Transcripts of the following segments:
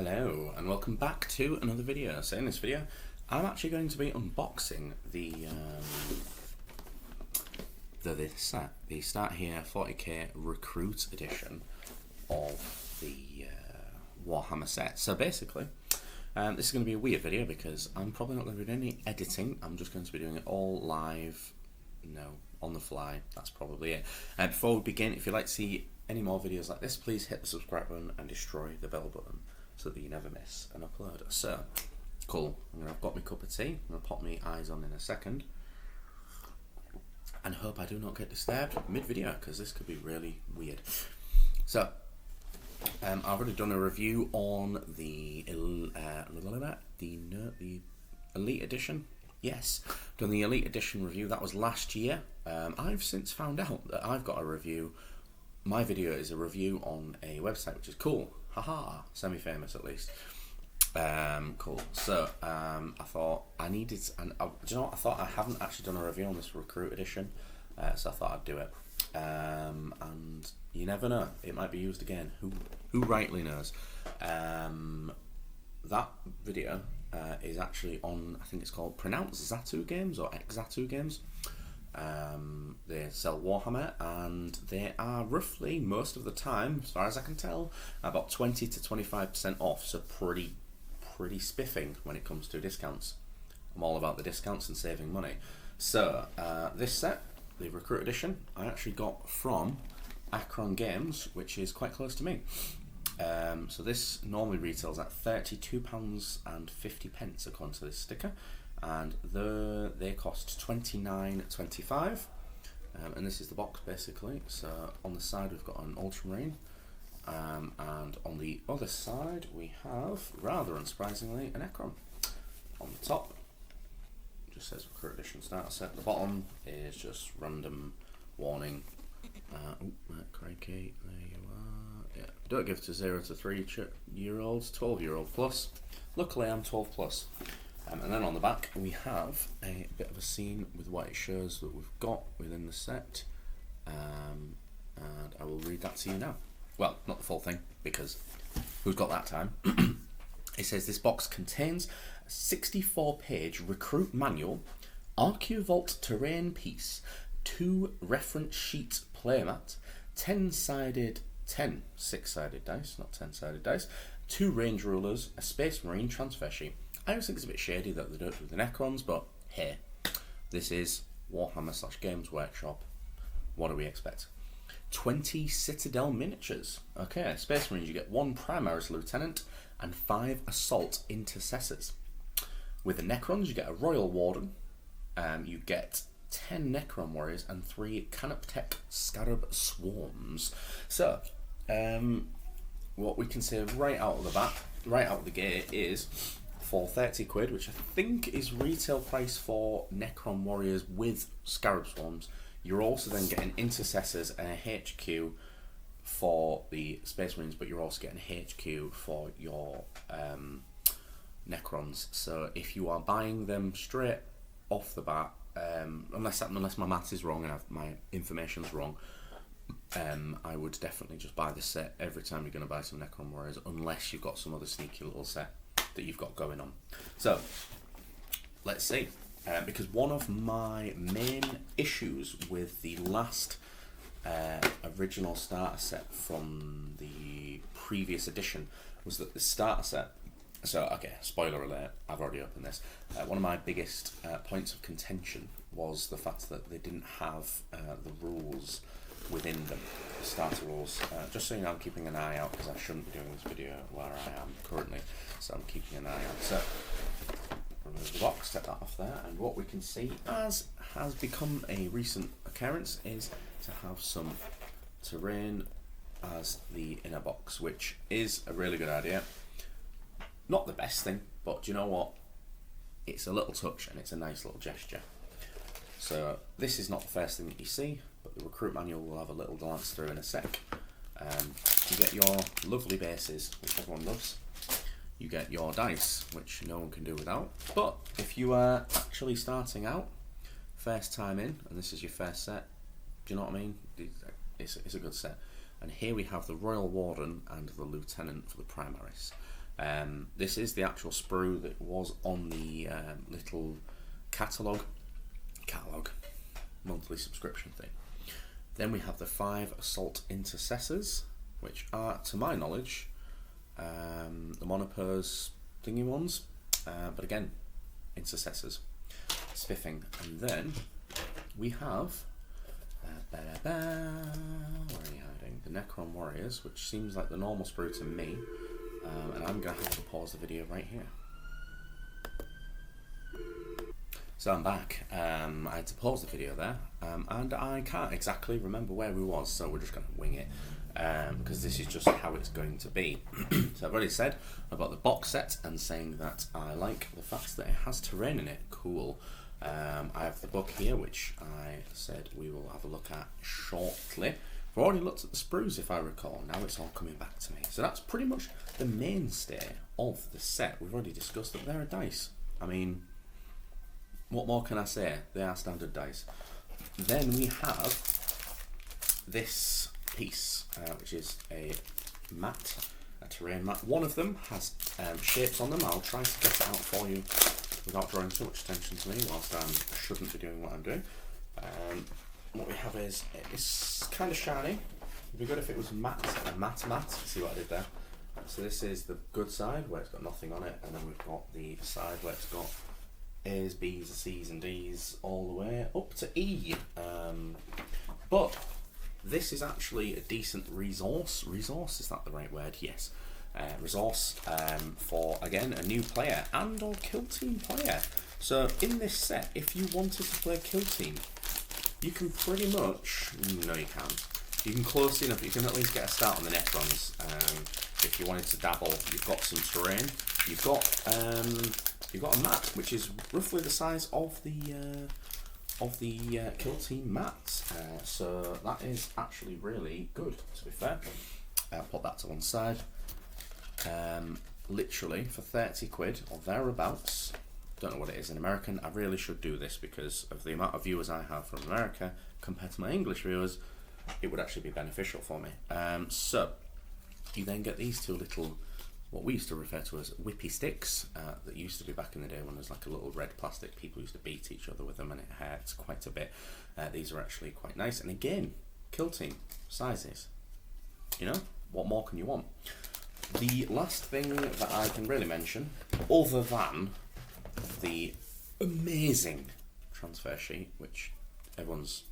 Hello and welcome back to another video. So in this video I'm actually going to be unboxing the set, the Start Here 40k Recruit Edition of the Warhammer set. So basically this is going to be a weird video because I'm probably not going to be doing any editing. I'm just going to be doing it all live, on the fly. That's probably it. Before we begin, if you'd like to see any more videos like this, please hit the subscribe button and destroy the bell button so that you never miss an upload. So, cool. I've got my cup of tea. I'm going to pop my eyes on in a second. And hope I do not get disturbed mid-video, because this could be really weird. So, I've already done a review on the Elite Edition. Yes, done the Elite Edition review. That was last year. I've since found out that I've got a review. My video is a review on a website, which is cool. Haha, semi-famous at least. Cool. So I thought I needed, and do you know what? I thought I haven't actually done a review on this Recruit Edition, so I thought I'd do it. And you never know, it might be used again. Who rightly knows? That video is actually on, I think it's called Pronounce Zatu Games or Xatu Games. They sell Warhammer, and they are roughly, most of the time, as far as I can tell, about 20 to 25% off, so pretty spiffing when it comes to discounts. I'm all about the discounts and saving money. So this set, the Recruit Edition, I actually got from Akron Games, which is quite close to me. So this normally retails at £32.50 according to this sticker, and they cost $29.25, and this is the box basically. So on the side we've got an Ultramarine, and on the other side we have, rather unsurprisingly, an Ekron. On the top just says Recruit Edition Starter Set. The bottom is just random warning. Crikey, there you are. Yeah, don't give to 0 to 3 year olds, 12-year-old plus. Luckily I'm 12 plus. And then on the back we have a bit of a scene with what it shows that we've got within the set, and I will read that to you now. Well, not the full thing, because who's got that time? It says this box contains a 64-page recruit manual, Arcuvault terrain piece, 2 reference sheet playmat, 10 6-sided dice, not 10-sided dice, 2 range rulers, a Space Marine transfer sheet. I always think it's a bit shady that they don't do the Necrons, but hey, this is Warhammer / Games Workshop. What do we expect? 20 Citadel miniatures. Okay, Space Marines, you get 1 Primaris Lieutenant and 5 Assault Intercessors. With the Necrons, you get a Royal Warden, you get 10 Necron Warriors and 3 Canoptech Scarab Swarms. So, what we can say right out of the gate is, for 30 quid, which I think is retail price for Necron Warriors with Scarab Swarms, you're also then getting Intercessors and a HQ for the Space Marines, but you're also getting HQ for your Necrons. So if you are buying them straight off the bat, unless my maths is wrong and my information's wrong, I would definitely just buy the set every time you're going to buy some Necron Warriors, unless you've got some other sneaky little set that you've got going on. So let's see, because one of my main issues with the last original starter set from the previous edition was that the starter set, so okay, spoiler alert, I've already opened this, one of my biggest points of contention was the fact that they didn't have the rules within them, the starter rules. Just so you know, I'm keeping an eye out, because I shouldn't be doing this video where I am currently, so I'm keeping an eye out. So, remove the box, take that off there, and what we can see, as has become a recent occurrence, is to have some terrain as the inner box, which is a really good idea. Not the best thing, but do you know what? It's a little touch and it's a nice little gesture. So this is not the first thing that you see, but the recruit manual will have a little glance through in a sec. You get your lovely bases, which everyone loves. You get your dice, which no one can do without. But if you are actually starting out, first time in, and this is your first set, do you know what I mean? It's a good set. And here we have the Royal Warden and the Lieutenant for the Primaris. This is the actual sprue that was on the little catalogue monthly subscription thing. Then we have the 5 assault intercessors, which are, to my knowledge, the monopers thingy ones, but again, intercessors, spiffing. And then we have where are you hiding? The Necron Warriors, which seems like the normal sprue to me, and I'm going to have to pause the video right here. So I'm back. I had to pause the video there, and I can't exactly remember where we was, so we're just going to wing it, because this is just how it's going to be. So I've already said about the box set and saying that I like the fact that it has terrain in it. Cool. I have the book here, which I said we will have a look at shortly. I've already looked at the sprues, if I recall. Now it's all coming back to me. So that's pretty much the mainstay of the set. We've already discussed that there are dice. I mean, what more can I say? They are standard dice. Then we have this piece, which is a mat, a terrain mat. One of them has shapes on them. I'll try to get it out for you without drawing too much attention to me, whilst I shouldn't be doing what I'm doing. What we have is, it's kind of shiny. It'd be good if it was matte, a matte. See what I did there? So this is the good side, where it's got nothing on it, and then we've got the side where it's got A's, B's, C's and D's all the way up to E. But this is actually a decent resource. Resource, is that the right word? Yes. Resource for, again, a new player and or kill team player. So in this set, if you wanted to play kill team, you can pretty much, no you can't, you can close enough, you can at least get a start on the Necrons. If you wanted to dabble, you've got some terrain, you've got a mat which is roughly the size of the kill team mat, so that is actually really good, to be fair. Put that to one side. Literally for 30 quid or thereabouts, don't know what it is in American. I really should do this because of the amount of viewers I have from America compared to my English viewers. It would actually be beneficial for me. So you then get these two little, what we used to refer to as whippy sticks, that used to be back in the day when there's like a little red plastic. People used to beat each other with them and it hurts quite a bit. These are actually quite nice, and again, kill team sizes. You know, what more can you want? The last thing that I can really mention, other than the amazing transfer sheet, which everyone's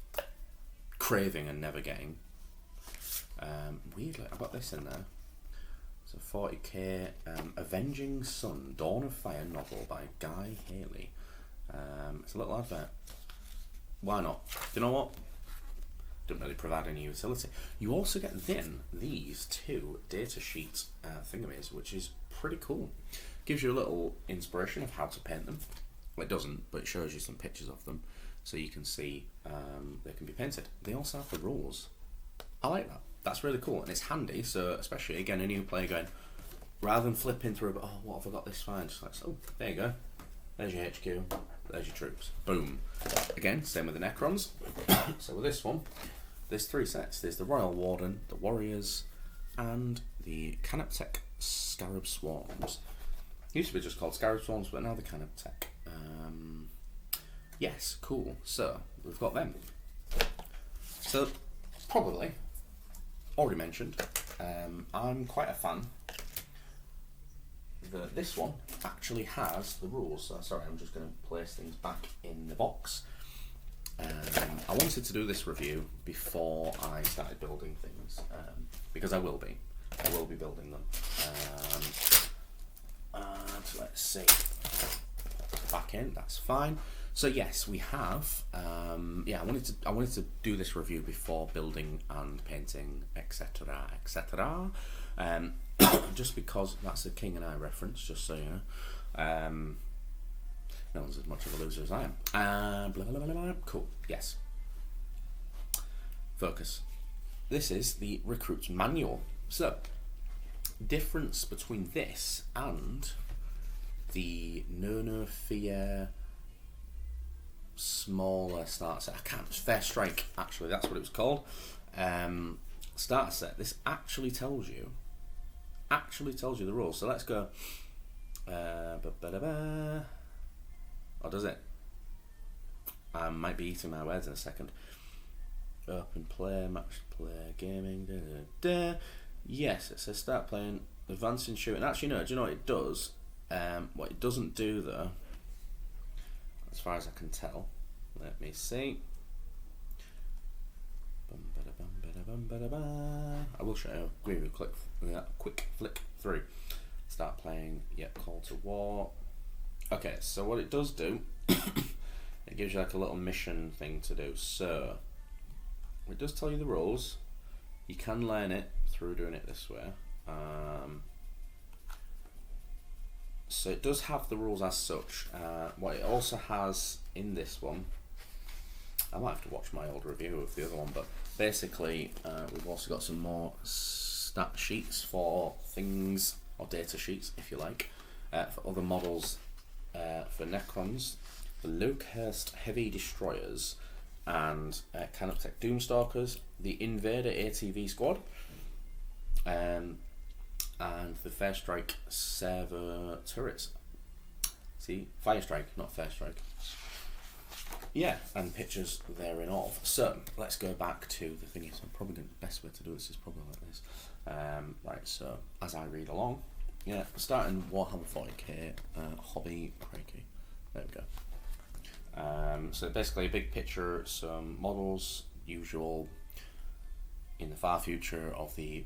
craving and never getting. Weirdly, I've got this in there. It's a 40k Avenging Sun, Dawn of Fire novel by Guy Haley. It's a little advert. Why not? You know what? Doesn't really provide any utility. You also get then these two data sheet thingamies, which is pretty cool. Gives you a little inspiration of how to paint them. Well, it doesn't, but it shows you some pictures of them, so you can see they can be painted. They also have the rules. I like that. That's really cool, and it's handy. So especially again, a new player going, rather than flipping through, oh, what have I got this fine? Just like, oh, there you go. There's your HQ. There's your troops. Boom. Again, same with the Necrons. So with this one, there's 3 sets. There's the Royal Warden, the Warriors, and the Canoptech Scarab Swarms. Used to be just called Scarab Swarms, but now the Canoptech. Yes, cool. So we've got them. So probably already mentioned. I'm quite a fan. This one actually has the rules. So sorry, I'm just going to place things back in the box. I wanted to do this review before I started building things, because I will be building them. And let's see, back in, that's fine. So yes, we have. Yeah, I wanted to do this review before building and painting, etc., etc. Just because that's a King and I reference, just so you know. No one's as much of a loser as I am. Blah, blah, blah, blah. Cool, yes. Focus. This is the Recruit's Manual. So, difference between this and the No Fear smaller starter set. I can't, Fair Strike, actually, that's what it was called. Starter set. This actually tells you actually tells you the rules. So let's go. Or does it? I might be eating my words in a second. Open play, match play, gaming. Yes, it says start playing, advancing shooting. Actually, no. Do you know what it does? What it doesn't do though, as far as I can tell. Let me see. I will show you. Give you a quick flick through. Start playing. Yep, call to war. Okay, so what it does do, it gives you like a little mission thing to do. So it does tell you the rules. You can learn it through doing it this way. So it does have the rules as such. What it also has in this one, I might have to watch my old review of the other one, but basically we've also got some more stat sheets for things, or data sheets if you like, for other models, for Necrons, the Locust Heavy Destroyers, and Canoptech Doomstalkers, the Invader ATV Squad, and the Fair Strike Server Turrets. See, Fire Strike, not Fair Strike. Yeah, and pictures therein of. So let's go back to the thingy. So probably the best way to do this is probably like this. Right, so as I read along, yeah, starting Warhammer 40k, hobby, crikey. There we go. So basically a big picture, some models, usual in the far future of the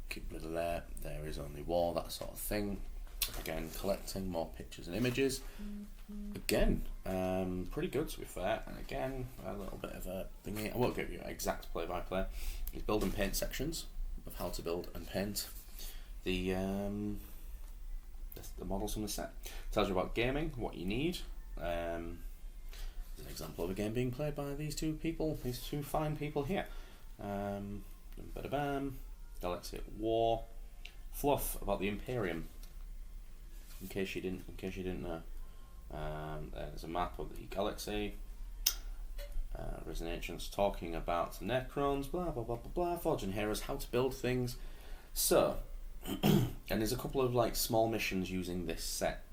keep rid of there is only war, that sort of thing. Again, collecting more pictures and images. Again, pretty good to be fair. And again, a little bit of a thingy. I won't give you exact play-by-play. It's build and paint sections of how to build and paint the models from the set. Tells you about gaming, what you need. There's an example of a game being played by these two fine people here. Galaxy at War. Fluff about the Imperium. In case you didn't know. There's a map of the galaxy. Risen Ancients talking about Necrons, blah blah blah blah blah, forging heroes, how to build things. So, and there's a couple of like small missions using this set,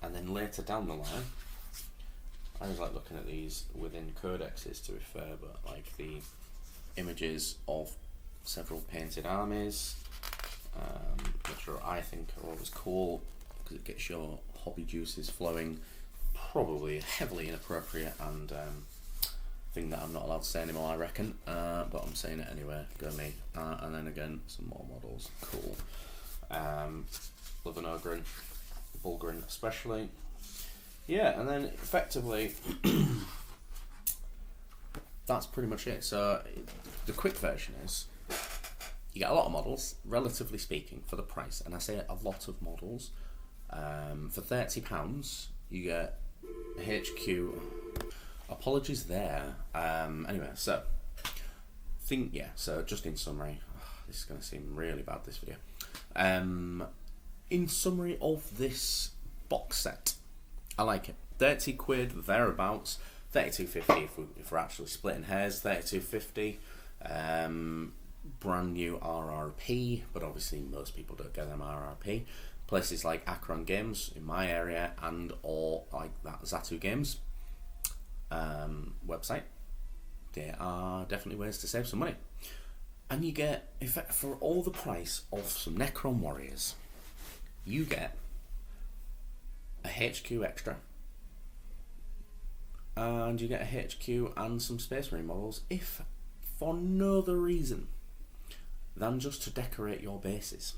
and then later down the line, I was like looking at these within codexes to be fair, but like the images of several painted armies, which I think are always cool because it gets your hobby juices flowing. Probably heavily inappropriate and thing that I'm not allowed to say anymore, I reckon, but I'm saying it anyway, go me. And then again, some more models, cool. Love an Ogren, Bulgrin especially. Yeah, and then effectively, that's pretty much it. So the quick version is, you get a lot of models, relatively speaking, for the price, and I say a lot of models. For £30, you get a HQ. Apologies there. Anyway, so so just in summary, this is going to seem really bad, this video. In summary of this box set, I like it. 30 quid thereabouts. 32.50 if we're actually splitting hairs. 32.50. Brand new RRP, but obviously most people don't get them RRP. Places like Akron Games in my area and or like that Zatu Games website, there are definitely ways to save some money. And you get, in fact, for all the price of some Necron Warriors, you get a HQ extra, and you get a HQ and some Space Marine models, if for no other reason than just to decorate your bases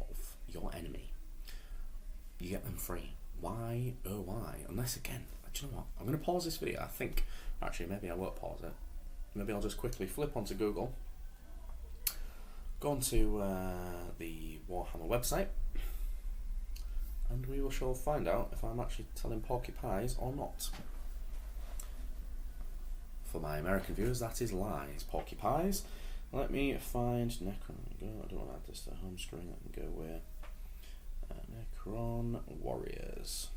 of your enemy. You get them free. Why? Oh, why? Unless, again, do you know what? I'm going to pause this video. I think, actually, maybe I won't pause it. Maybe I'll just quickly flip onto Google, go onto the Warhammer website, and we shall find out if I'm actually telling porcupines or not. For my American viewers, that is lies. Porcupines. Let me find Necron. I don't want to add this to home screen. I can go where. Necron Warriors.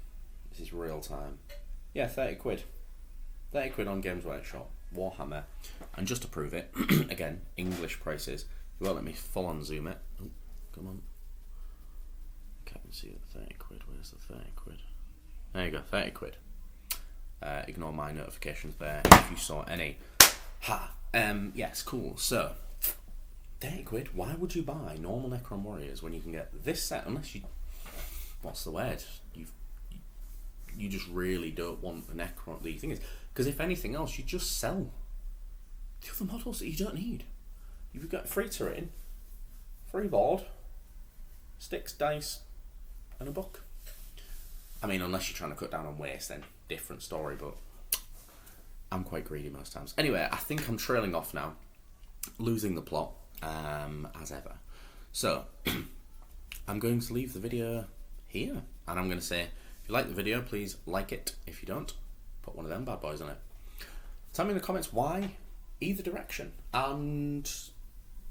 This is real time. Yeah, 30 quid. 30 quid on Games Workshop. Warhammer. And just to prove it, again, English prices. You won't let me full on zoom it. Oh, come on. see it, 30 quid, where's the 30 quid? There you go, 30 quid. Ignore my notifications there if you saw any. Yes, cool. So, 30 quid, why would you buy normal Necron Warriors when you can get this set, unless you, what's the word? You just really don't want the Necron. The thing is, because if anything else, you just sell the other models that you don't need. You've got free terrain, free board, sticks, dice, and a book. I mean, unless you're trying to cut down on waste, then different story, but I'm quite greedy most times. Anyway, I think I'm trailing off now, losing the plot, as ever. So, I'm going to leave the video here, and I'm going to say, if you like the video, please like it. If you don't, put one of them bad boys on it. Tell me in the comments why, either direction, and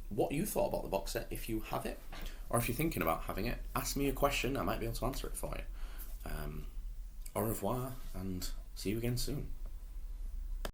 what you thought about the box set if you have it, or if you're thinking about having it. Ask me a question, I might be able to answer it for you. Au revoir, and see you again soon.